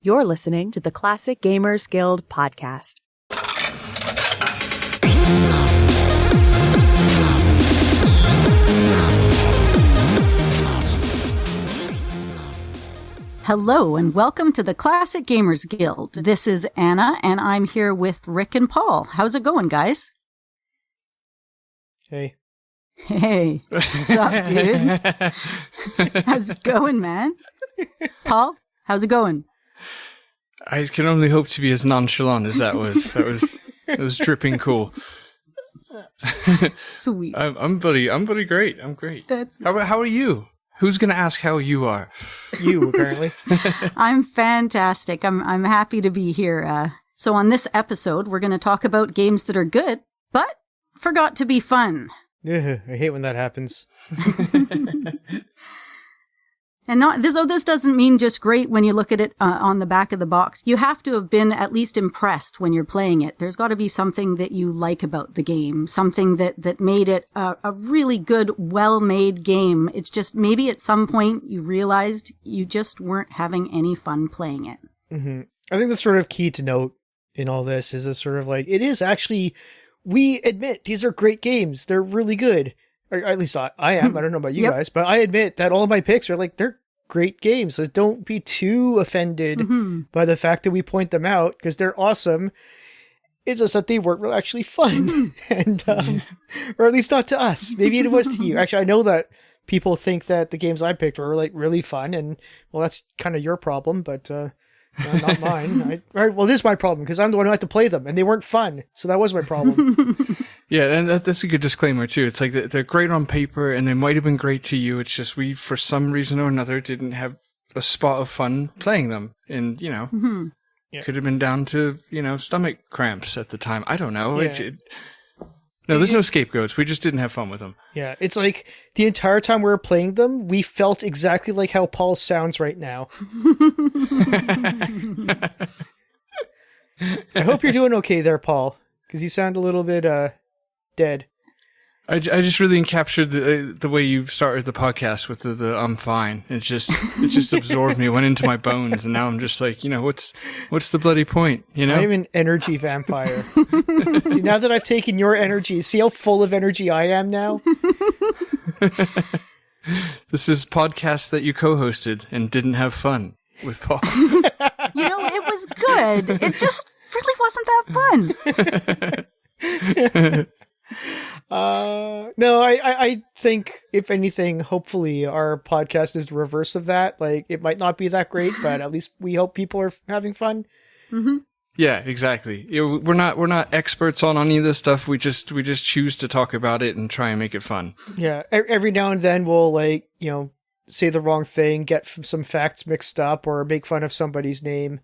You're listening to the Classic Gamers Guild podcast. Hello and welcome to the Classic Gamers Guild. This is Anna and I'm here with Rick and Paul. How's it going, guys? Hey. Hey. What's up, dude? How's it going, man? Paul, how's it going? I can only hope to be as nonchalant as that was. It was dripping cool. Sweet. I'm bloody great. I'm great. How are you? Who's gonna ask how you are? You, apparently. I'm fantastic. I'm happy to be here. So on this episode, we're going to talk about games that are good, but forgot to be fun. I hate when that happens. And this doesn't mean just great when you look at it on the back of the box. You have to have been at least impressed when you're playing it. There's got to be something that you like about the game, something that made it a really good, well-made game. It's just maybe at some point you realized you just weren't having any fun playing it. Mm-hmm. I think that's sort of key to note in all this is a sort of like, it is actually, we admit these are great games. They're really good. Or at least I am. I don't know about you guys, but I admit that all of my picks are like, they're great games. So don't be too offended by the fact that we point them out because they're awesome. It's just that they weren't actually fun. And, or at least not to us. Maybe it was to you. Actually, I know that people think that the games I picked were like really fun and well, that's kind of your problem, but, not mine. Well, it is my problem because I'm the one who had to play them and they weren't fun. So that was my problem. Yeah, and that's a good disclaimer too. It's like they're great on paper and they might have been great to you. It's just we, for some reason or another, didn't have a spot of fun playing them. And, could have been down to, stomach cramps at the time. I don't know. Yeah. No, there's no scapegoats. We just didn't have fun with them. Yeah, it's like the entire time we were playing them, we felt exactly like how Paul sounds right now. I hope you're doing okay there, Paul, because you sound a little bit dead. I just really encaptured the way you started the podcast with the I'm fine. It just absorbed me, went into my bones, and now I'm just like, what's the bloody point? I'm an energy vampire. See, now that I've taken your energy, see how full of energy I am now? This is podcast that you co-hosted and didn't have fun with Paul. It was good. It just really wasn't that fun. No, I think if anything, hopefully our podcast is the reverse of that. Like it might not be that great, but at least we hope people are having fun. Mm-hmm. Yeah, exactly. We're not experts on any of this stuff. We just choose to talk about it and try and make it fun. Yeah. Every now and then we'll say the wrong thing, get some facts mixed up or make fun of somebody's name.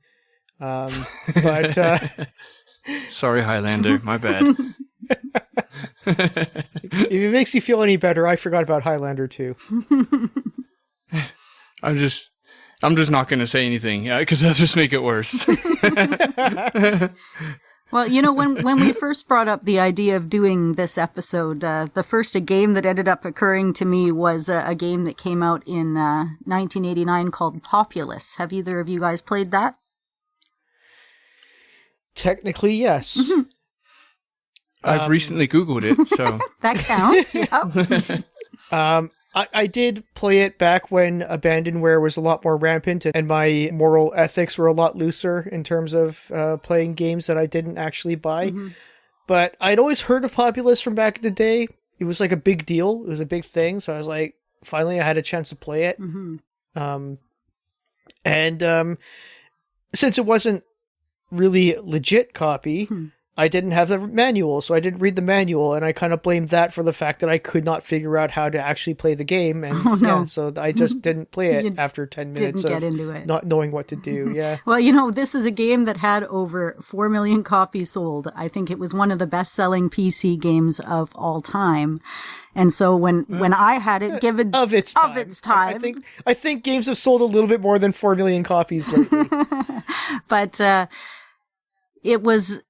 But, sorry, Highlander, my bad. If it makes you feel any better, I forgot about Highlander too. I'm just not going to say anything because that'll just make it worse. Well, when we first brought up the idea of doing this episode, the first game that ended up occurring to me was a game that came out in 1989 called Populous. Have either of you guys played that? Technically, yes. Mm-hmm. I've recently Googled it, so... That counts, yeah. I did play it back when abandonware was a lot more rampant and my moral ethics were a lot looser in terms of playing games that I didn't actually buy. Mm-hmm. But I'd always heard of Populous from back in the day. It was like a big deal. It was a big thing. So I was like, finally I had a chance to play it. Mm-hmm. And since it wasn't really a legit copy... I didn't have the manual, so I didn't read the manual, and I kind of blamed that for the fact that I could not figure out how to actually play the game, and so I just didn't play it after 10 minutes of not knowing what to do, yeah. Well, this is a game that had over 4 million copies sold. I think it was one of the best-selling PC games of all time. And so when I had it given... Of its time. I think games have sold a little bit more than 4 million copies lately. But it was...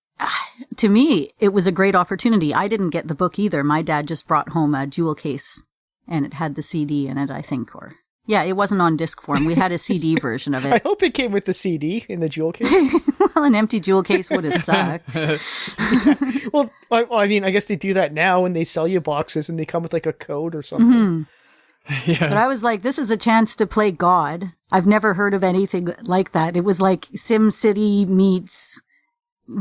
To me, it was a great opportunity. I didn't get the book either. My dad just brought home a jewel case, and it had the CD in it, I think, or Yeah, it wasn't on disc form. We had a CD version of I it. hope it came with the CD in the jewel case. Well, an empty jewel case would have sucked. Well, I mean, I guess they do that now when they sell you boxes and they come with like a code or something. Yeah. But I was like, this is a chance to play God. I've never heard of anything like that. It was like SimCity meets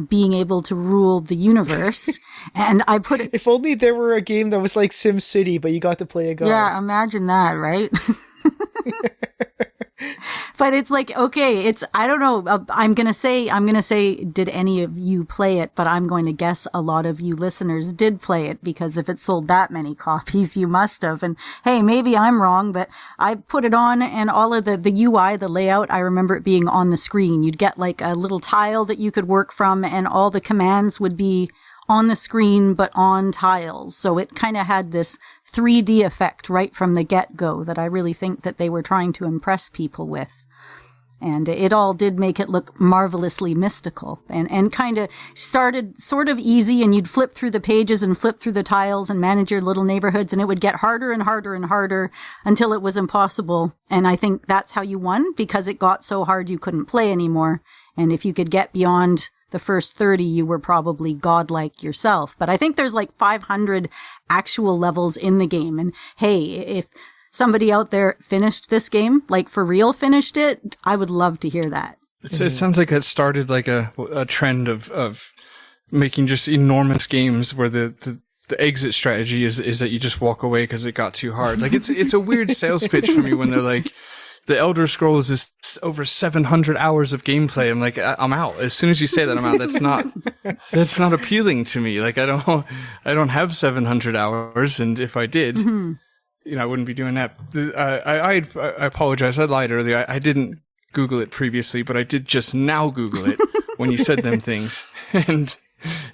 being able to rule the universe. And I put it... If only there were a game that was like SimCity, but you got to play a god. Yeah, imagine that, right? But it's like, okay, I don't know. I'm going to say, did any of you play it? But I'm going to guess a lot of you listeners did play it, because if it sold that many copies, you must have. And hey, maybe I'm wrong, but I put it on, and all of the UI, the layout, I remember it being on the screen. You'd get like a little tile that you could work from, and all the commands would be on the screen, but on tiles. So it kind of had this 3D effect right from the get-go that I really think that they were trying to impress people with. And it all did make it look marvelously mystical, and kind of started sort of easy, and you'd flip through the pages and flip through the tiles and manage your little neighborhoods, and it would get harder and harder and harder until it was impossible. And I think that's how you won, because it got so hard you couldn't play anymore. And if you could get beyond the first 30, you were probably godlike yourself. But I think there's like 500 actual levels in the game. And hey, if somebody out there finished this game, like for real finished it, I would love to hear that. It sounds like it started like a trend of making just enormous games where the exit strategy is that you just walk away because it got too hard. Like it's a weird sales pitch for me when they're like, the Elder Scrolls is over 700 hours of gameplay. I'm like, I'm out. As soon as you say that, I'm out. That's not appealing to me. Like I don't have 700 hours. And if I did, I wouldn't be doing that. I apologize. I lied earlier. I didn't Google it previously, but I did just now Google it when you said them things. And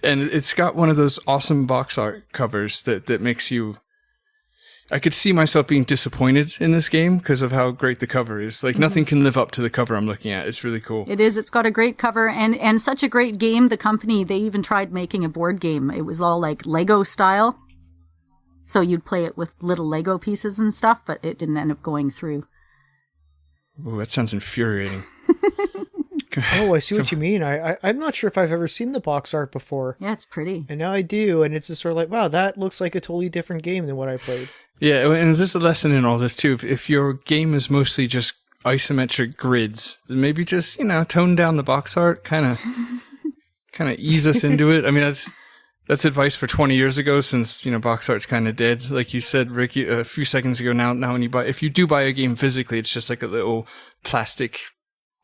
it's got one of those awesome box art covers that makes you, I could see myself being disappointed in this game because of how great the cover is. Like nothing can live up to the cover I'm looking at. It's really cool. It is. It's got a great cover and such a great game. The company, they even tried making a board game. It was all like Lego style. So you'd play it with little Lego pieces and stuff, but it didn't end up going through. Ooh, that sounds infuriating. Oh, I see what you mean. I'm not sure if I've ever seen the box art before. Yeah, it's pretty. And now I do, and it's just sort of like, wow, that looks like a totally different game than what I played. Yeah, and there's a lesson in all this too. If your game is mostly just isometric grids, then maybe just, tone down the box art, kind of ease us into it. I mean, that's advice for 20 years ago, since, box art's kind of dead. Like you said, Rick, a few seconds ago now when if you do buy a game physically, it's just like a little plastic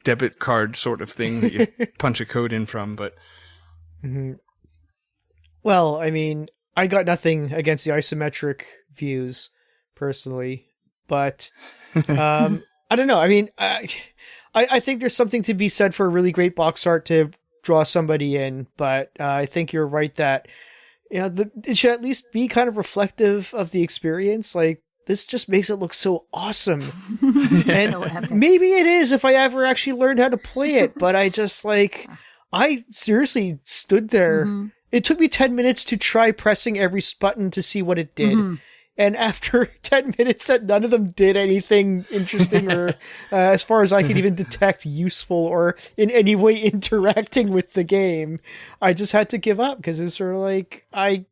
debit card sort of thing that you punch a code in from, but... Mm-hmm. Well, I mean, I got nothing against the isometric views, personally, but I don't know. I mean, I think there's something to be said for a really great box art to draw somebody in, but I think you're right that it should at least be kind of reflective of the experience. Like, this just makes it look so awesome. And maybe it is if I ever actually learned how to play it, but I seriously stood there. Mm-hmm. It took me 10 minutes to try pressing every button to see what it did. Mm-hmm. And after 10 minutes that none of them did anything interesting or as far as I could even detect useful or in any way interacting with the game, I just had to give up because it's sort of like, I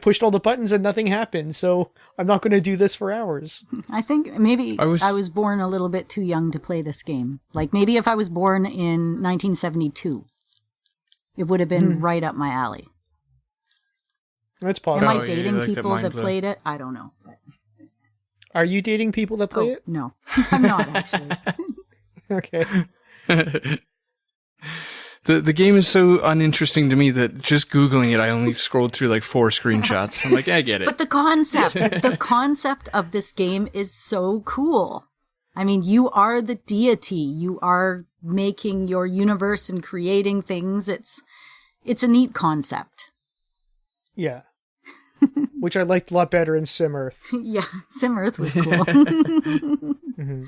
pushed all the buttons and nothing happened. So I'm not going to do this for hours. I think maybe I was born a little bit too young to play this game. Like maybe if I was born in 1972, it would have been right up my alley. That's possible. Am I dating people that played it? I don't know. Are you dating people that play it? No, I'm not actually. Okay. The game is so uninteresting to me that just Googling it, I only scrolled through like 4 screenshots. I'm like, I get it. But the concept of this game is so cool. I mean, you are the deity. You are making your universe and creating things. It's a neat concept. Yeah. Which I liked a lot better in Sim Earth. Yeah, Sim Earth was cool. Mm-hmm.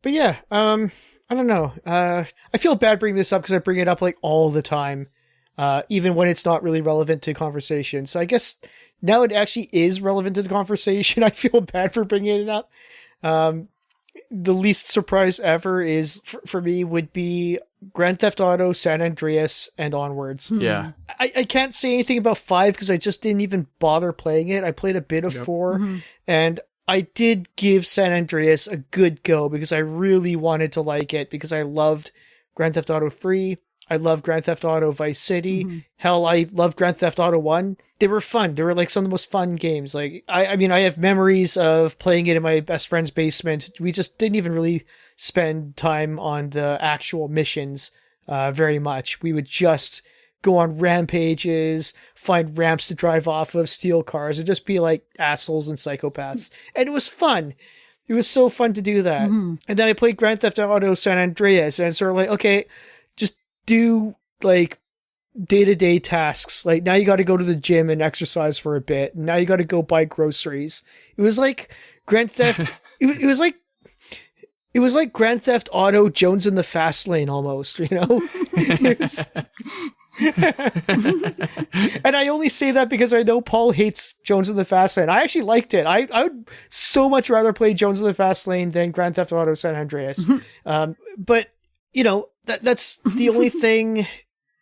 But yeah, I don't know. I feel bad bringing this up because I bring it up like all the time, even when it's not really relevant to conversation. So I guess now it actually is relevant to the conversation. I feel bad for bringing it up. The least surprise ever is, for me, would be Grand Theft Auto, San Andreas, and onwards. Yeah. I can't say anything about 5 because I just didn't even bother playing it. I played a bit of 4, and I did give San Andreas a good go because I really wanted to like it because I loved Grand Theft Auto 3. I loved Grand Theft Auto Vice City. Hell, I loved Grand Theft Auto 1. They were fun. They were like some of the most fun games. Like, I mean, I have memories of playing it in my best friend's basement. We just didn't even really spend time on the actual missions very much. We would just go on rampages, find ramps to drive off of, steal cars, and just be like assholes and psychopaths. And it was fun. It was so fun to do that. And then I played Grand Theft Auto San Andreas, and it's sort of like, okay, just do like day-to-day tasks. Like, now you got to go to the gym and exercise for a bit. Now you got to go buy groceries. It was like Grand Theft. it was like Grand Theft Auto Jones in the Fast Lane almost, you know? And I only say that because I know Paul hates Jones in the Fast Lane. I actually liked it. I would so much rather play Jones in the Fast Lane than Grand Theft Auto San Andreas. But, you know, that's the only thing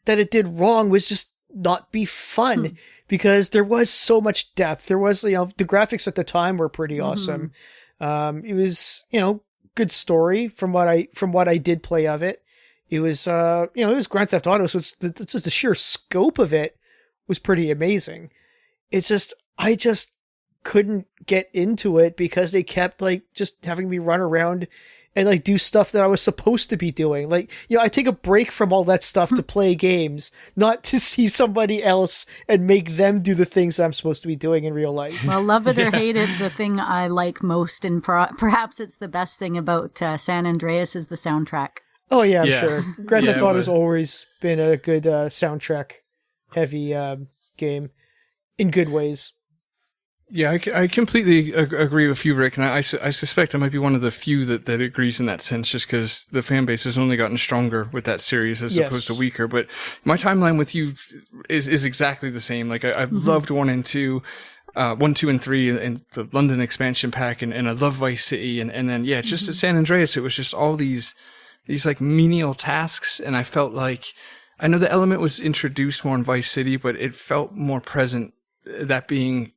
that it did wrong was just not be fun because there was so much depth. There was, you know, the graphics at the time were pretty awesome. It was, you know, good story from what I did play of it. It was, you know, it was Grand Theft Auto, so it's just the sheer scope of it was pretty amazing. It's just, I just couldn't get into it because they kept like just having me run around and like do stuff that I was supposed to be doing. Like, you know, I take a break from all that stuff to play games, not to see somebody else and make them do the things I'm supposed to be doing in real life. Well, love it or hate it, the thing I like most, and perhaps it's the best thing about San Andreas, is the soundtrack. Oh yeah, I'm sure. Grand Theft Auto's always been a good soundtrack heavy game in good ways. Yeah, I completely agree with you, Rick, and I suspect I might be one of the few that agrees in that sense, just because the fan base has only gotten stronger with that series as opposed to weaker. But my timeline with you is exactly the same. Like, I've loved 1 and 2, 1, 2, and 3, and the London expansion pack, and I love Vice City, and then just at San Andreas, it was just all these like menial tasks, and I felt like, I know the element was introduced more in Vice City, but it felt more present, that being,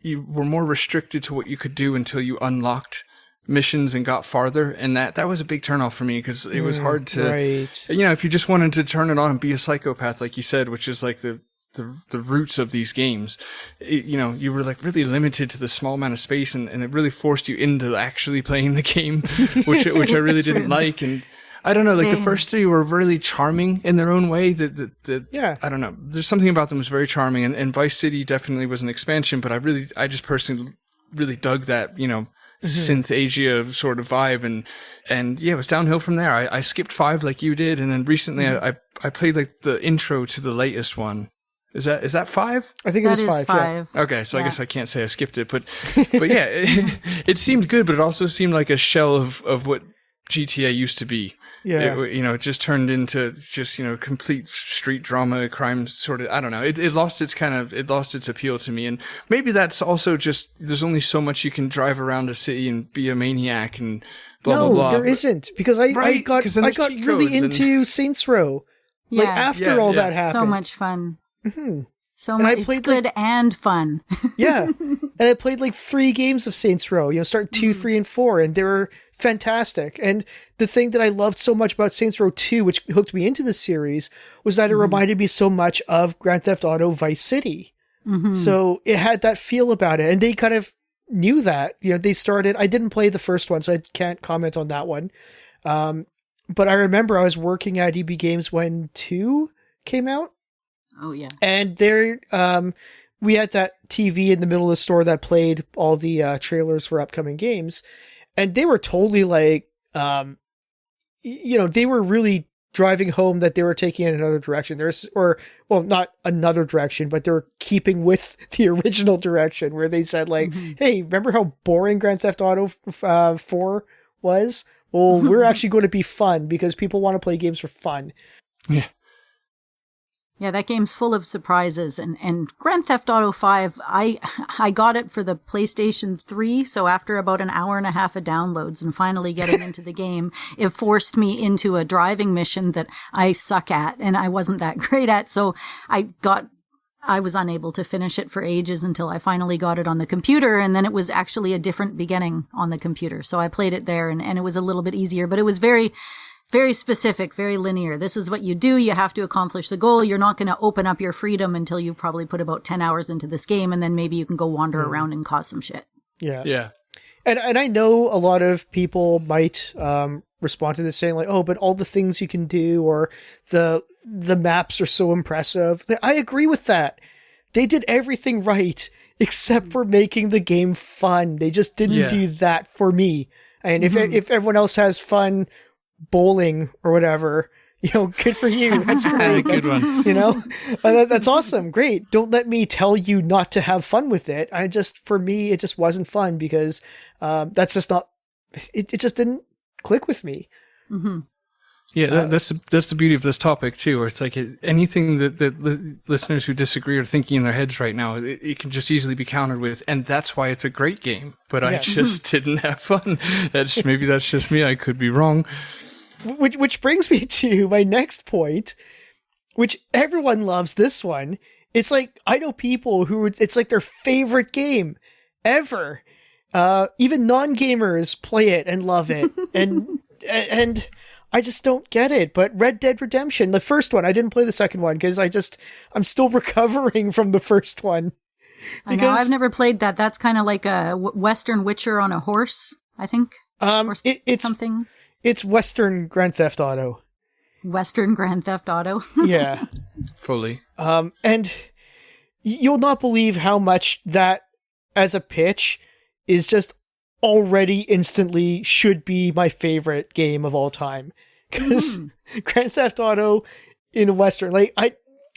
you were more restricted to what you could do until you unlocked missions and got farther. And that was a big turnoff for me because it was hard to, you know, if you just wanted to turn it on and be a psychopath, like you said, which is like the roots of these games, you know, you were like really limited to the small amount of space, and it really forced you into actually playing the game, which I really didn't like. And I don't know, like the first 3 were really charming in their own way. I don't know. There's something about them that was very charming, and Vice City definitely was an expansion, but I just personally really dug that, you know, synth Asia sort of vibe, and yeah, it was downhill from there. I skipped 5 like you did, and then recently I played like the intro to the latest one. Is that 5? I think it is 5. Yeah. Okay, so I guess I can't say I skipped it, but yeah, it seemed good, but it also seemed like a shell of what GTA used to be. Yeah. It just turned into just, you know, complete street drama, crime sort of, I don't know. It lost its appeal to me. And maybe that's also just, there's only so much you can drive around a city and be a maniac and blah, blah, blah. No, there isn't. Because I got really into Saints Row. Like, after all that happened. So much fun. So much, it's good and fun. Yeah. And I played like 3 games of Saints Row, you know, start 2, 3, and 4, and they were fantastic. And the thing that I loved so much about Saints Row 2, which hooked me into the series, was that it reminded me so much of Grand Theft Auto Vice City. So it had that feel about it. And they kind of knew that. You know, they started, I didn't play the first one, so I can't comment on that one. But I remember I was working at EB Games when 2 came out. Oh, yeah. And there, we had that TV in the middle of the store that played all the trailers for upcoming games. And they were totally like, you know, they were really driving home that they were taking in another direction. Not another direction, but they were keeping with the original direction, where they said like, hey, remember how boring Grand Theft Auto 4 was? Well, we're actually going to be fun because people want to play games for fun. Yeah. Yeah, that game's full of surprises. And Grand Theft Auto 5, I got it for the PlayStation 3, so after about an hour and a half of downloads and finally getting into the game, it forced me into a driving mission that I suck at and I wasn't that great at, so I was unable to finish it for ages until I finally got it on the computer, and then it was actually a different beginning on the computer. So I played it there, and it was a little bit easier, but it was very, very specific, very linear. This is what you do. You have to accomplish the goal. You're not going to open up your freedom until you've probably put about 10 hours into this game, and then maybe you can go wander around and cause some shit. Yeah. Yeah. And I know a lot of people might respond to this saying like, oh, but all the things you can do or the maps are so impressive. I agree with that. They did everything right except for making the game fun. They just didn't do that for me. And if everyone else has fun bowling or whatever, good for you. That's great. Good one. That's awesome. Great. Don't let me tell you not to have fun with it. For me, it just wasn't fun because that's just not, it just didn't click with me. Mm-hmm. Yeah, that's the beauty of this topic too, where it's like anything that listeners who disagree are thinking in their heads right now, it can just easily be countered with, and that's why it's a great game. But I just didn't have fun. Maybe that's just me. I could be wrong. Which brings me to my next point, which everyone loves this one. It's like, I know people who it's like their favorite game ever. Even non-gamers play it and love it. And I just don't get it. But Red Dead Redemption, the first one, I didn't play the second one because I'm still recovering from the first one. I know, I've never played that. That's kind of like a Western Witcher on a horse, I think. It's something. It's Western Grand Theft Auto. Western Grand Theft Auto? Yeah. Fully. And you'll not believe how much that, as a pitch, is just already instantly should be my favorite game of all time. Because Grand Theft Auto in Western,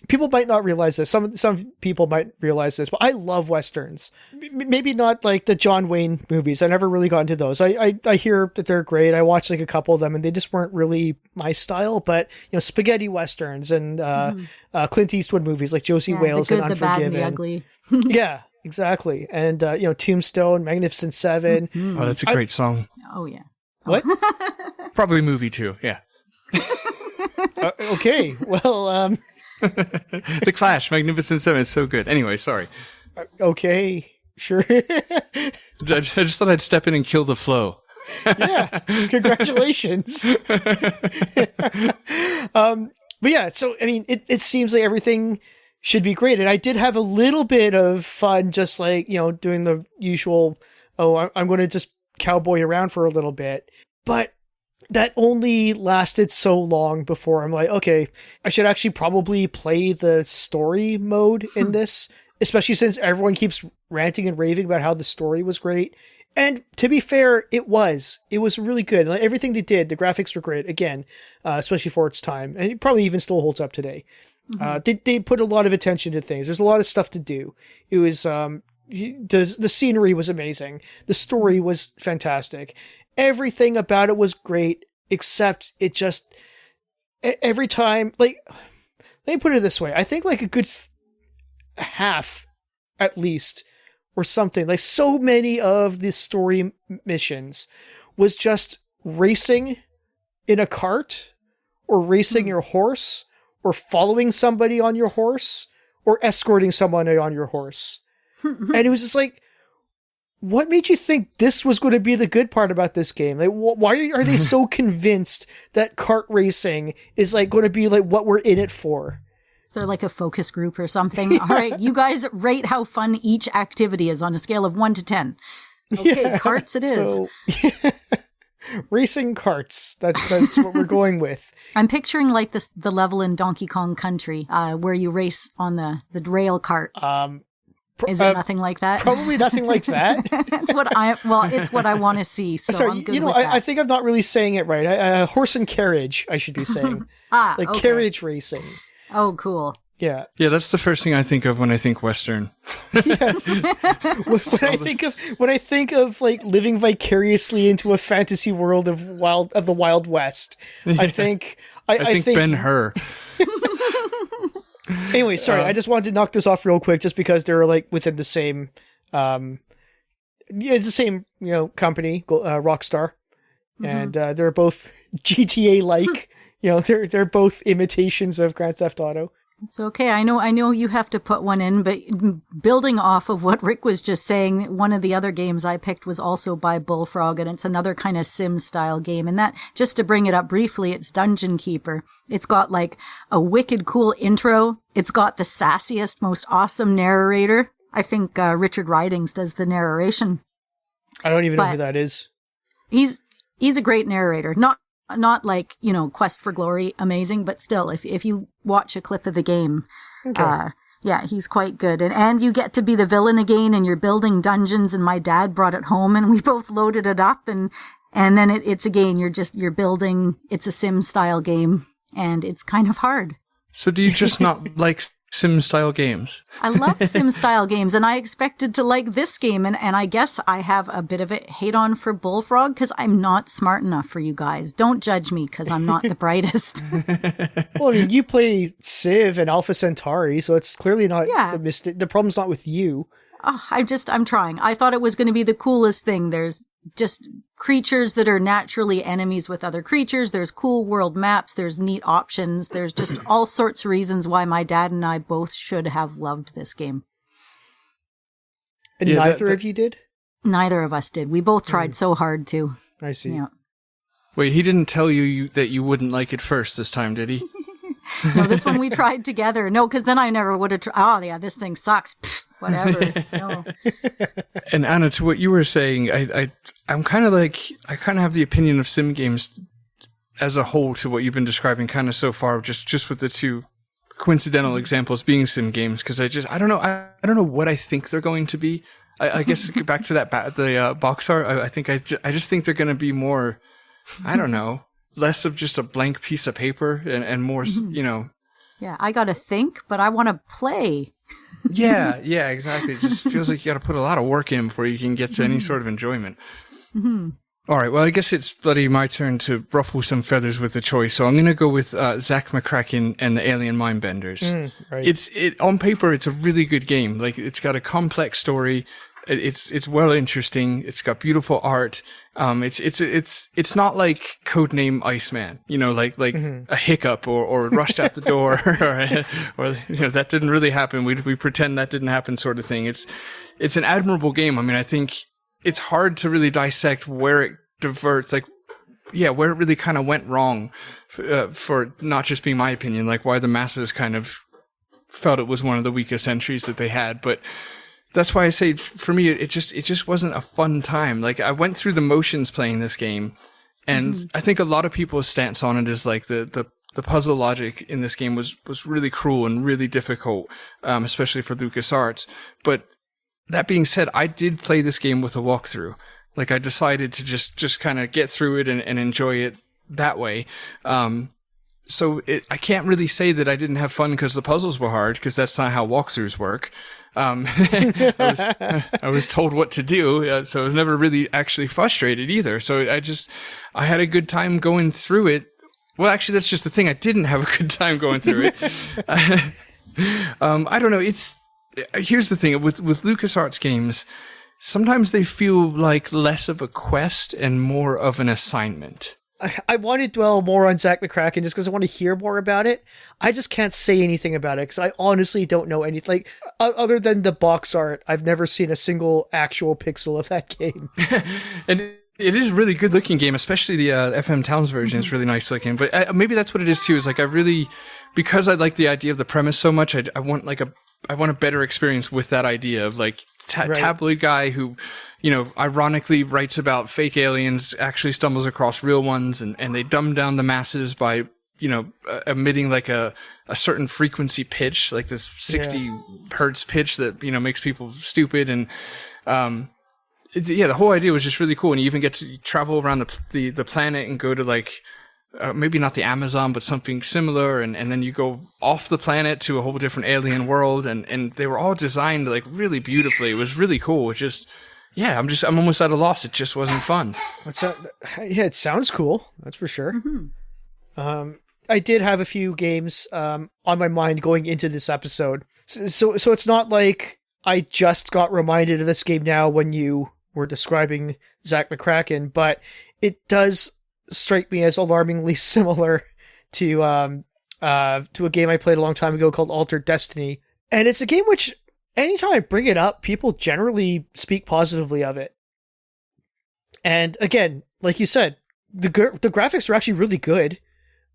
people might not realize this. Some people might realize this, but I love Westerns. Maybe not like the John Wayne movies. I never really got into those. I hear that they're great. I watched like a couple of them and they just weren't really my style, but spaghetti Westerns and Clint Eastwood movies like Josie Wales the good, and Unforgiven. The bad, and the ugly. Yeah, exactly. And, Tombstone, Magnificent Seven. Mm-hmm. Oh, that's a great song. Oh, yeah. What? Probably movie too. Yeah. Okay. Well, The Clash, Magnificent Seven is so good. Anyway, sorry. Okay, sure. I just thought I'd step in and kill the flow. Yeah, congratulations. But yeah, so, I mean, it seems like everything should be great. And I did have a little bit of fun just like, doing the usual, I'm going to just cowboy around for a little bit. But that only lasted so long before I'm like, okay, I should actually probably play the story mode in this, especially since everyone keeps ranting and raving about how the story was great. And to be fair, it was really good. Like, everything they did, the graphics were great again, especially for its time. And it probably even still holds up today. Mm-hmm. They put a lot of attention to things. There's a lot of stuff to do. It was, the scenery was amazing. The story was fantastic. Everything about it was great, except it just, every time, like, let me put it this way. I think like a good half, at least, or something, like so many of the story missions was just racing in a cart, or racing your horse, or following somebody on your horse, or escorting someone on your horse. And it was just like, what made you think this was going to be the good part about this game? Like, why are they so convinced that kart racing is like going to be like what we're in it for? Is there like a focus group or something? All right, you guys rate how fun each activity is on a scale of 1 to 10. Okay, karts it is. Racing karts. That's what we're going with. I'm picturing like the level in Donkey Kong Country where you race on the rail cart. Is it nothing like that? Probably nothing like that. It's what I want to see. So sorry, I'm good with that. I think I'm not really saying it right. Horse and carriage, I should be saying. Okay. Carriage racing. Oh, cool. Yeah. Yeah, that's the first thing I think of when I think Western. Yes. when I think of like living vicariously into a fantasy world of the Wild West, I think Ben-Hur. Anyway, sorry, I just wanted to knock this off real quick, just because they're like within the same, it's the same, company, Rockstar, and they're both GTA-like. They're both imitations of Grand Theft Auto. It's okay. I know you have to put one in, but building off of what Rick was just saying, one of the other games I picked was also by Bullfrog, and it's another kind of sim-style game. And that, just to bring it up briefly, it's Dungeon Keeper. It's got like a wicked cool intro. It's got the sassiest, most awesome narrator. I think Richard Ridings does the narration. I don't even know who that is. He's a great narrator. Not like, Quest for Glory amazing, but still, if you watch a clip of the game, okay. Yeah, he's quite good. And you get to be the villain again, and you're building dungeons, and my dad brought it home, and we both loaded it up, and then it's again, you're building, it's a sim style game, and it's kind of hard. So do you just not like sim style games? I love sim style games, and I expected to like this game, and I guess I have a bit of a hate on for Bullfrog because I'm not smart enough for you guys. Don't judge me because I'm not the brightest. Well, I mean, you play Civ and Alpha Centauri, so it's clearly not the mistake. The problem's not with you. Oh, I'm trying. I thought it was going to be the coolest thing. There's just creatures that are naturally enemies with other creatures. There's cool world maps. There's neat options. There's just all sorts of reasons why my dad and I both should have loved this game. And neither of you did? Neither of us did. We both tried so hard to. I see. Yeah. Wait, he didn't tell you that you wouldn't like it first this time, did he? No, this one we tried together. No, because then I never would have tried. Oh, yeah, this thing sucks. Pfft, whatever. No. And Anna, to what you were saying, I'm kind of like, I kind of have the opinion of sim games as a whole to what you've been describing kind of so far, just with the two coincidental examples being sim games, because I don't know. I don't know what I think they're going to be. I guess back to that, the box art, I think I just think they're going to be more, I don't know, less of just a blank piece of paper and more, Yeah, I got to think, but I want to play. Yeah, exactly. It just feels like you got to put a lot of work in before you can get to any sort of enjoyment. Mm-hmm. All right, well, I guess it's bloody my turn to ruffle some feathers with the choice. So I'm going to go with Zach McCracken and the Alien Mindbenders. Right. On paper, it's a really good game. Like, it's got a complex story. It's well interesting. It's got beautiful art. It's not like Codename Iceman, like a hiccup or rushed out the door or that didn't really happen. We pretend that didn't happen sort of thing. It's an admirable game. I mean, I think it's hard to really dissect where it diverts, where it really kind of went wrong for not just being my opinion, like why the masses kind of felt it was one of the weakest entries that they had, but that's why I say, for me, it just wasn't a fun time. Like, I went through the motions playing this game, and I think a lot of people's stance on it is like the puzzle logic in this game was really cruel and really difficult, especially for LucasArts. But that being said, I did play this game with a walkthrough. Like, I decided to just kind of get through it and enjoy it that way. So I can't really say that I didn't have fun because the puzzles were hard, because that's not how walkthroughs work. I was told what to do, so I was never really actually frustrated either. So I had a good time going through it. Well, actually, that's just the thing. I didn't have a good time going through it. I don't know. Here's the thing with LucasArts games. Sometimes they feel like less of a quest and more of an assignment. I want to dwell more on Zach McCracken just because I want to hear more about it. I just can't say anything about it because I honestly don't know anything. Like, other than the box art, I've never seen a single actual pixel of that game. And it is a really good looking game, especially the FM Towns version is really nice looking. But maybe that's what it is too, is like because I like the idea of the premise so much, I want a better experience with that idea of like tabloid guy who, ironically writes about fake aliens, actually stumbles across real ones, and they dumb down the masses by, emitting like a certain frequency pitch, like this 60 hertz pitch that, makes people stupid. And, the whole idea was just really cool. And you even get to travel around the planet and go to like, maybe not the Amazon, but something similar. And then you go off the planet to a whole different alien world. And they were all designed like really beautifully. It was really cool. It just, I'm almost at a loss. It just wasn't fun. What's that? Yeah, it sounds cool. That's for sure. I did have a few games on my mind going into this episode. So it's not like I just got reminded of this game now when you were describing Zach McCracken, but it does strike me as alarmingly similar to a game I played a long time ago called Altered Destiny. And it's a game which, anytime I bring it up, people generally speak positively of it. And again, like you said, the graphics are actually really good.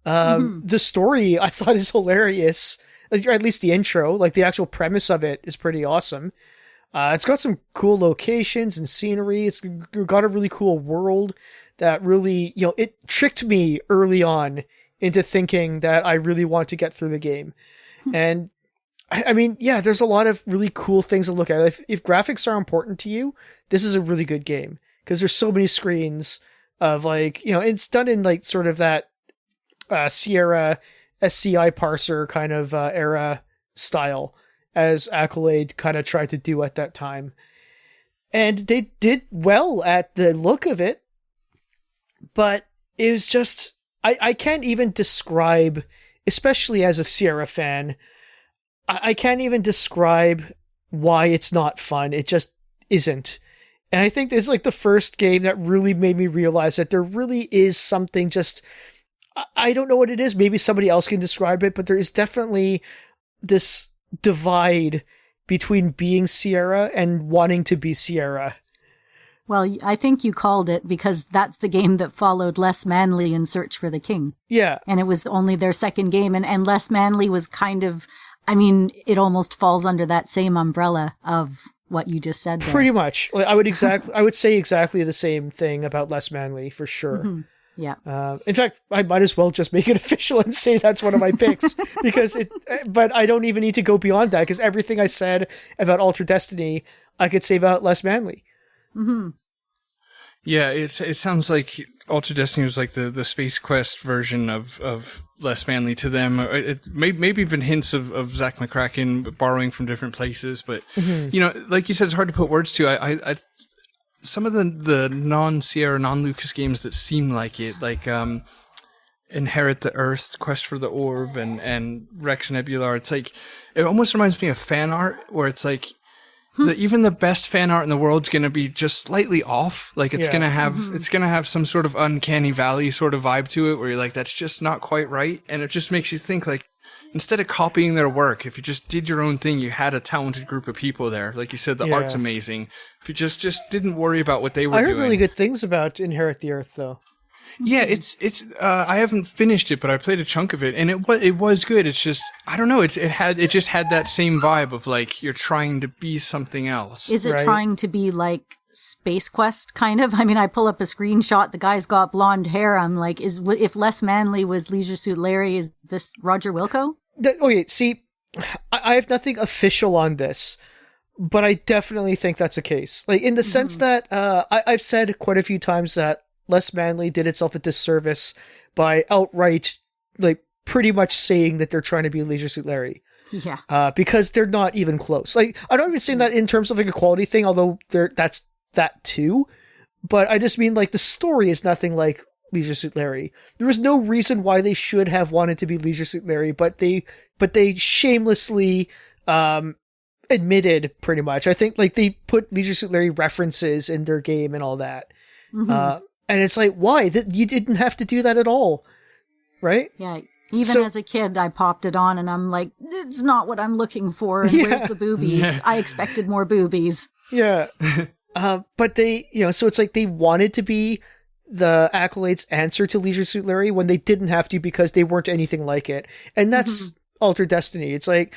The story I thought is hilarious, or at least the intro, like the actual premise of it is pretty awesome. It's got some cool locations and scenery. It's got a really cool world that really, it tricked me early on into thinking that I really want to get through the game. And I mean, yeah, there's a lot of really cool things to look at. If graphics are important to you, this is a really good game because there's so many screens of like, it's done in like sort of that Sierra SCI parser kind of era style as Accolade kind of tried to do at that time. And they did well at the look of it, but it was just, I can't even describe, especially as a Sierra fan, I can't even describe why it's not fun. It just isn't. And I think this is like the first game that really made me realize that there really is something just, I don't know what it is. Maybe somebody else can describe it, but there is definitely this divide between being Sierra and wanting to be Sierra. Well, I think you called it because that's the game that followed Less Manly in Search for the King. Yeah. And it was only their second game. And Less Manly was kind of, I mean, it almost falls under that same umbrella of what you just said there. Pretty much. I would say exactly the same thing about Less Manly for sure. Mm-hmm. Yeah. In fact, I might as well just make it official and say that's one of my picks but I don't even need to go beyond that because everything I said about Altered Destiny, I could say about Less Manly. Mm-hmm. Yeah, it sounds like Altered Destiny was like the Space Quest version of Less Manly to them. It maybe even hints of Zach McCracken borrowing from different places, but like you said, it's hard to put words to. I some of the non-Sierra, non-Lucas games that seem like it, like Inherit the Earth, Quest for the Orb, and Rex Nebular. It's like it almost reminds me of fan art, where it's like. Even the best fan art in the world is going to be just slightly off. Like it's going to have some sort of uncanny valley sort of vibe to it where you're like, that's just not quite right. And it just makes you think like, instead of copying their work, if you just did your own thing, you had a talented group of people there. Like you said, the art's amazing. If you just didn't worry about what they were doing. I heard really good things about Inherit the Earth though. Yeah, it's I haven't finished it, but I played a chunk of it, and it was good. It's just I don't know. It just had that same vibe of like you're trying to be something else. Is it trying to be like Space Quest kind of? I mean, I pull up a screenshot. The guy's got blonde hair. I'm like, if Less Manly was Leisure Suit Larry, is this Roger Wilco? Okay, see, I have nothing official on this, but I definitely think that's the case. Like in the sense that I've said quite a few times that Less Manly did itself a disservice by outright, like, pretty much saying that they're trying to be Leisure Suit Larry. Yeah. Because they're not even close. Like, I'm not even saying that in terms of like a quality thing, although that's that too. But I just mean like the story is nothing like Leisure Suit Larry. There was no reason why they should have wanted to be Leisure Suit Larry, but they shamelessly admitted pretty much. I think like they put Leisure Suit Larry references in their game and all that. And it's like, why? You didn't have to do that at all, right? Yeah. Even as a kid, I popped it on and I'm like, it's not what I'm looking for. And where's the boobies? I expected more boobies. Yeah. But they, so it's like they wanted to be the Accolade's answer to Leisure Suit Larry when they didn't have to because they weren't anything like it. And that's Altered Destiny. It's like,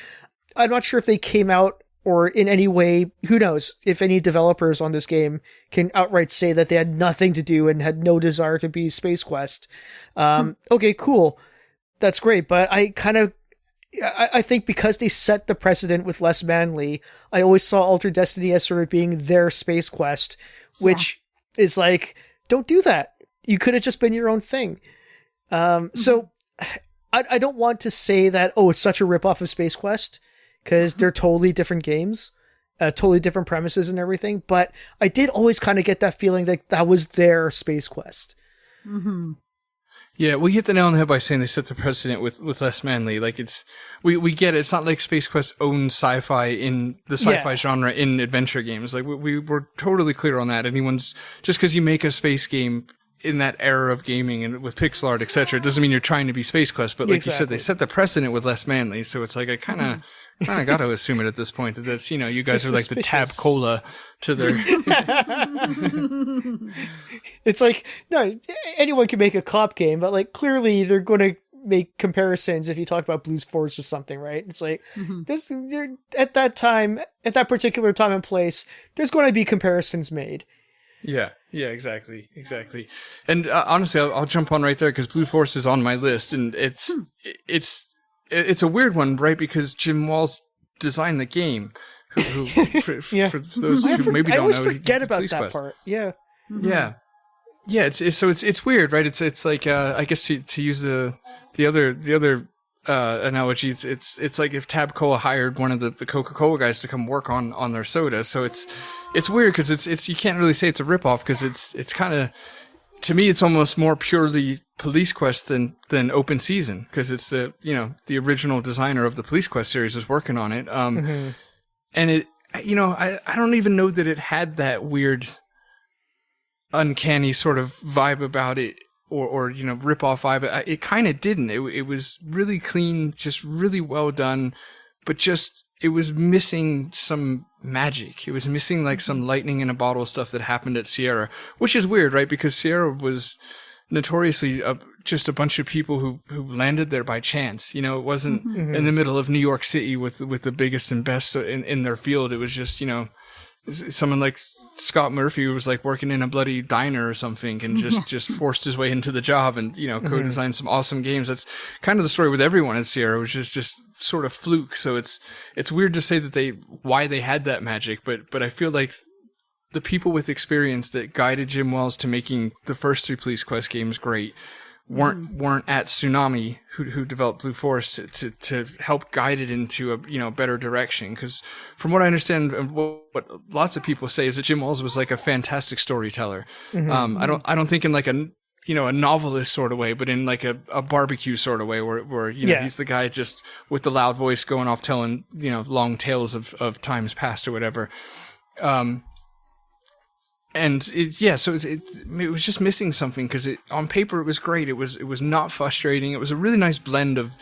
I'm not sure if they came out or in any way, who knows, if any developers on this game can outright say that they had nothing to do and had no desire to be Space Quest. Okay, cool. That's great. But I think because they set the precedent with Less Manly, I always saw Altered Destiny as sort of being their Space Quest, which is like, don't do that. You could have just been your own thing. So I don't want to say that, it's such a ripoff of Space Quest, because they're totally different games, totally different premises and everything. But I did always kind of get that feeling that was their Space Quest. Yeah, we hit the nail on the head by saying they set the precedent with Les Manley. Like we get it. It's not like Space Quest owns sci-fi in the sci-fi genre in adventure games. Like we were totally clear on that. Just because you make a space game in that era of gaming and with pixel art, etc., doesn't mean you're trying to be Space Quest. But like you said, they set the precedent with Les Manley. So it's like I kind of got to assume it at this point that that's, you guys are like the Tab Cola to their. It's like, no, anyone can make a cop game, but like clearly they're going to make comparisons if you talk about Blues Force or something, right? It's like this at that particular time and place, there's going to be comparisons made. Yeah, exactly. And honestly, I'll jump on right there because Blue Force is on my list, and it's a weird one, right? Because Jim Walls designed the game. Who for those who maybe don't know, I always forget about that part. Yeah. Yeah, it's weird, right? It's like I guess to use the other analogies, it's like if Tab Cola hired one of the Coca-Cola guys to come work on their soda. So it's weird because it's you can't really say it's a ripoff because it's kind of, to me, it's almost more purely Police Quest than Open Season because it's the original designer of the Police Quest series is working on it. And it, I don't even know that it had that weird, uncanny sort of vibe about it, or rip-off vibe. It kind of didn't. It was really clean, just really well done, but just it was missing some magic. It was missing like some lightning in a bottle stuff that happened at Sierra, which is weird, right? Because Sierra was notoriously just a bunch of people who landed there by chance. It wasn't in the middle of New York City with the biggest and best in their field. It was just, someone like Scott Murphy was like working in a bloody diner or something and just forced his way into the job and, co-designed some awesome games. That's kind of the story with everyone at Sierra, which is just sort of fluke. So it's weird to say that why they had that magic, but I feel like the people with experience that guided Jim Wells to making the first 3 Police Quest games great weren't at Tsunami, who developed Blue Force to help guide it into a better direction. Because from what I understand, what lots of people say is that Jim Wells was like a fantastic storyteller. I don't think in like a novelist sort of way, but in like a barbecue sort of way where he's the guy just with the loud voice going off telling long tales of times past or whatever. And so it was just missing something because on paper it was great. It was not frustrating. It was a really nice blend of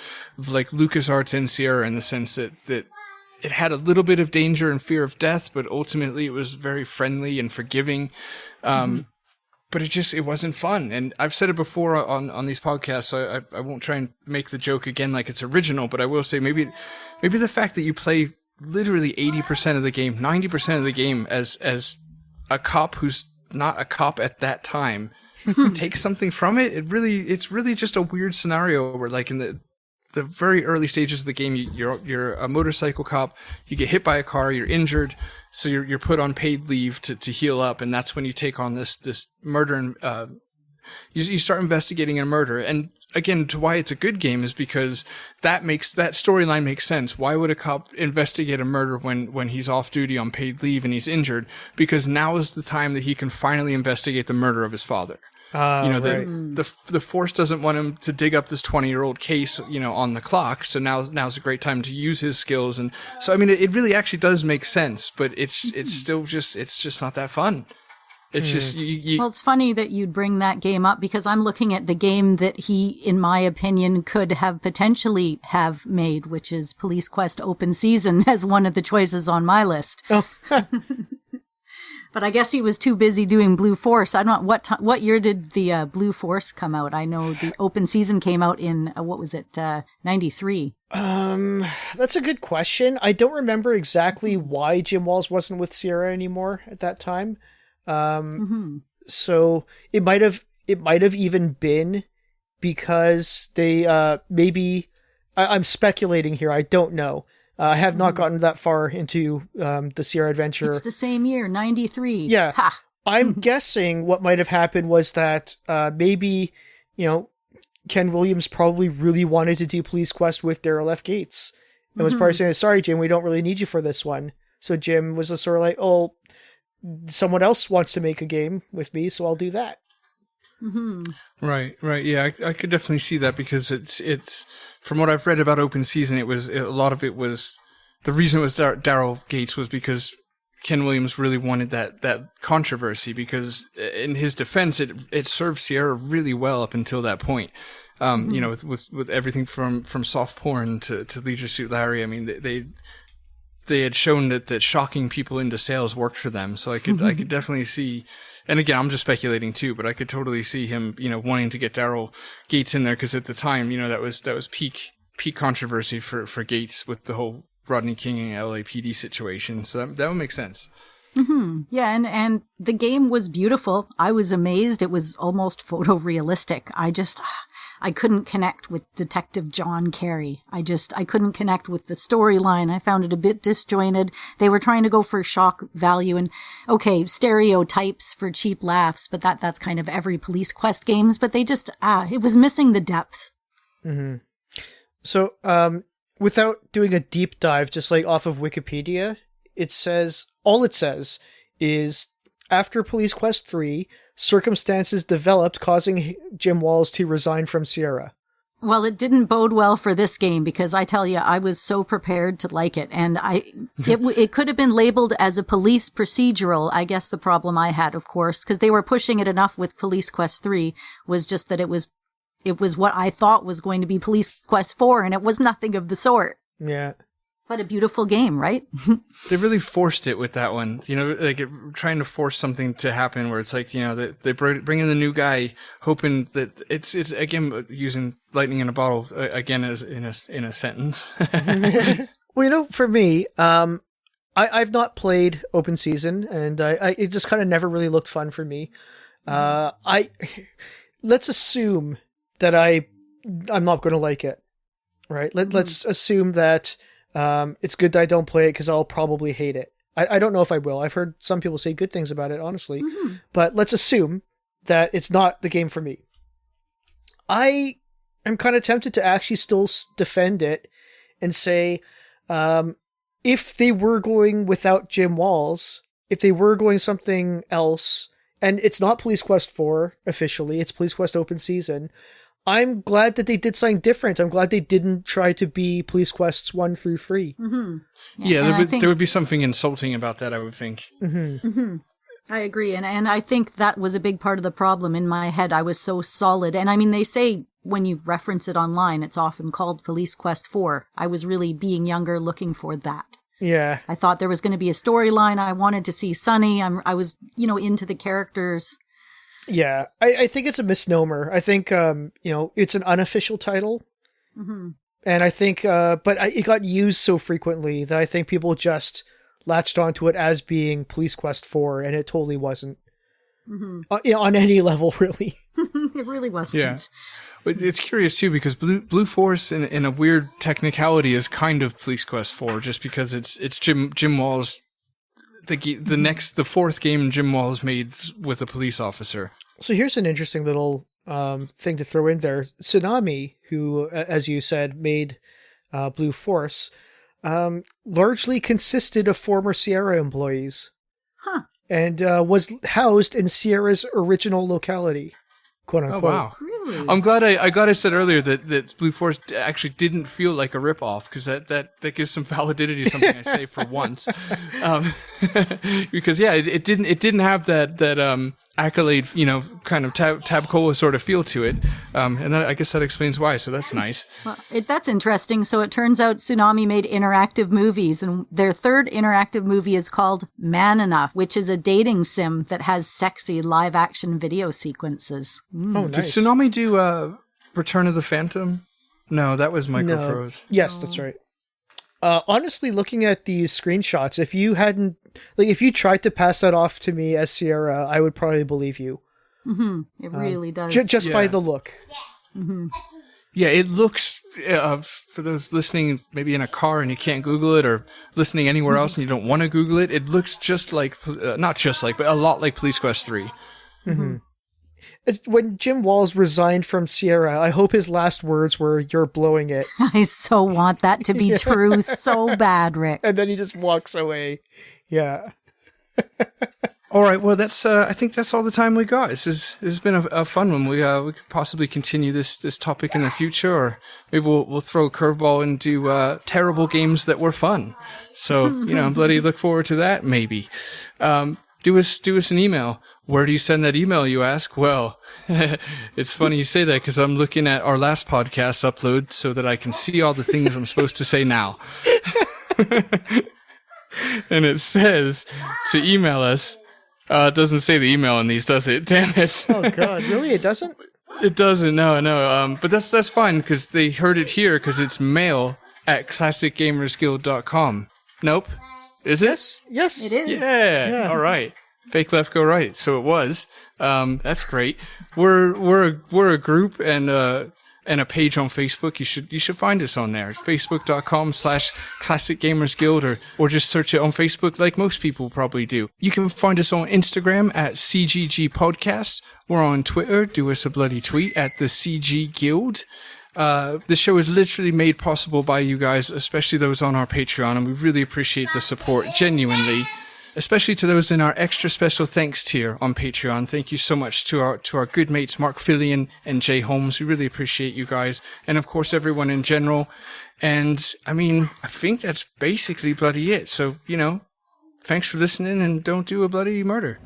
like LucasArts and Sierra in the sense that it had a little bit of danger and fear of death, but ultimately it was very friendly and forgiving. But it wasn't fun. And I've said it before on these podcasts, so I won't try and make the joke again like it's original, but I will say maybe the fact that you play literally 80% of the game, 90% of the game as a cop who's not a cop at that time take something from it. It's really just a weird scenario where like in the very early stages of the game, you're a motorcycle cop, you get hit by a car, you're injured, so you're put on paid leave to heal up, and that's when you take on this murder and you start investigating a murder. And again, to why it's a good game is because that storyline makes sense. Why would a cop investigate a murder when he's off duty on paid leave and he's injured? Because now is the time that he can finally investigate the murder of his father. The Force doesn't want him to dig up this 20-year-old case, on the clock. So now's a great time to use his skills. And so, I mean, it really actually does make sense, but it's still just not that fun. It's just Well, it's funny that you'd bring that game up because I'm looking at the game that he, in my opinion, could have potentially have made, which is Police Quest Open Season, as one of the choices on my list. Oh. But I guess he was too busy doing Blue Force. I don't know what year did the Blue Force come out? I know the Open Season came out in 93. That's a good question. I don't remember exactly why Jim Walls wasn't with Sierra anymore at that time. So it might have even been because they maybe I'm speculating here. I don't know. I have not gotten that far into the Sierra Adventure. It's the same year, 93. Yeah. Ha! I'm guessing what might have happened was that maybe, Ken Williams probably really wanted to do Police Quest with Daryl F. Gates. And was probably saying, sorry, Jim, we don't really need you for this one. So Jim was just sort of like, oh, someone else wants to make a game with me, so I'll do that. Right. Yeah, I could definitely see that because it's from what I've read about Open Season, a lot of it was the reason it was Daryl Gates was because Ken Williams really wanted that controversy because in his defense, it served Sierra really well up until that point. With everything from soft porn to Leisure Suit Larry. I mean, they had shown that shocking people into sales worked for them. So I could definitely see, and again, I'm just speculating too, but I could totally see him, wanting to get Daryl Gates in there because at the time, that was peak controversy for Gates with the whole Rodney King and LAPD situation. So that would make sense. Yeah, and the game was beautiful. I was amazed. It was almost photorealistic. I couldn't connect with Detective John Carey. I couldn't connect with the storyline. I found it a bit disjointed. They were trying to go for shock value and, okay, stereotypes for cheap laughs, but that's kind of every Police Quest games, but they just, it was missing the depth. Mm-hmm. So, without doing a deep dive, just like off of Wikipedia, all it says is, after Police Quest 3, circumstances developed causing Jim Walls to resign from Sierra. Well, it didn't bode well for this game because I tell you, I was so prepared to like it. And it could have been labeled as a police procedural. I guess the problem I had, of course, because they were pushing it enough with Police Quest 3 was just that it was what I thought was going to be Police Quest 4 and it was nothing of the sort. Yeah. What a beautiful game, right? They really forced it with that one, trying to force something to happen where it's like, they bring in the new guy, hoping that it's again using lightning in a bottle again as in a sentence. Well, for me, I've not played Open Season, and it just kind of never really looked fun for me. Let's assume that I'm not going to like it, right? Let's assume that. It's good that I don't play it because I'll probably hate it. I don't know if I will. I've heard some people say good things about it, honestly. But let's assume that it's not the game for me. I am kind of tempted to actually still defend it and say, if they were going without Jim Walls, if they were going something else, and it's not Police Quest 4 officially, it's Police Quest Open Season, I'm glad that they did something different. I'm glad they didn't try to be Police Quests 1 through 3. Yeah, there would be something insulting about that, I would think. I agree. And I think that was a big part of the problem in my head. I was so solid. And I mean, they say when you reference it online, it's often called Police Quest 4. I was really being younger looking for that. Yeah. I thought there was going to be a storyline. I wanted to see Sonny. I was, into the characters. Yeah, I think it's a misnomer. I think, it's an unofficial title. And I think, but it got used so frequently that I think people just latched onto it as being Police Quest 4, and it totally wasn't. On any level, really. It really wasn't. Yeah. But it's curious, too, because Blue Force, in a weird technicality, is kind of Police Quest 4, just because it's Jim Walls. The fourth game Jim Walls made with a police officer. So here's an interesting little thing to throw in there. Tsunami, who, as you said, made Blue Force, largely consisted of former Sierra employees. And was housed in Sierra's original locality, quote unquote. Oh, wow. Really? I'm glad I said earlier that Blue Force actually didn't feel like a ripoff, because that gives some validity to something I say for once. Because it didn't have that accolade, kind of tab cola sort of feel to it. And I guess that explains why. So that's nice. Well, that's interesting. So it turns out Tsunami made interactive movies, and their third interactive movie is called Man Enough, which is a dating sim that has sexy live action video sequences. Oh, nice. Did Tsunami do Return of the Phantom? No, that was Microprose. No. Yes, that's right. Honestly, looking at these screenshots, if you tried to pass that off to me as Sierra, I would probably believe you. It really does. Just by the look. Yeah, it looks, for those listening maybe in a car and you can't Google it, or listening anywhere else and you don't want to Google it, it looks just like, not just like, but a lot like Police Quest 3. When Jim Walls resigned from Sierra, I hope his last words were, "You're blowing it." I so want that to be true so bad, Rick. And then he just walks away. Yeah. All right, well, that's I think that's all the time we got. This has been a fun one. We could possibly continue this topic in the future, or maybe we'll throw a curveball and do terrible games that were fun. So, bloody look forward to that, maybe. Do us an email. Where do you send that email, you ask? Well, it's funny you say that because I'm looking at our last podcast upload so that I can see all the things I'm supposed to say now. And it says to email us. It doesn't say the email in these, does it? Damn it. Oh, God. Really? It doesn't? It doesn't. No. But that's fine because they heard it here because it's mail@classicgamersguild.com. Nope. Is it? Yes. It is. Yeah. All right. Fake left, go right. So it was. That's great. We're a group and a page on Facebook. You should find us on there. It's facebook.com/classicgamersguild or just search it on Facebook like most people probably do. You can find us on Instagram at CGG Podcast. We're on Twitter. Do us a bloody tweet at the CG Guild. This show is literally made possible by you guys, especially those on our Patreon, and we really appreciate the support, genuinely. Especially to those in our extra special thanks tier on Patreon. Thank you so much to our good mates Mark Fillion and Jay Holmes. We really appreciate you guys. And of course everyone in general. And I think that's basically bloody it. So, thanks for listening and don't do a bloody murder.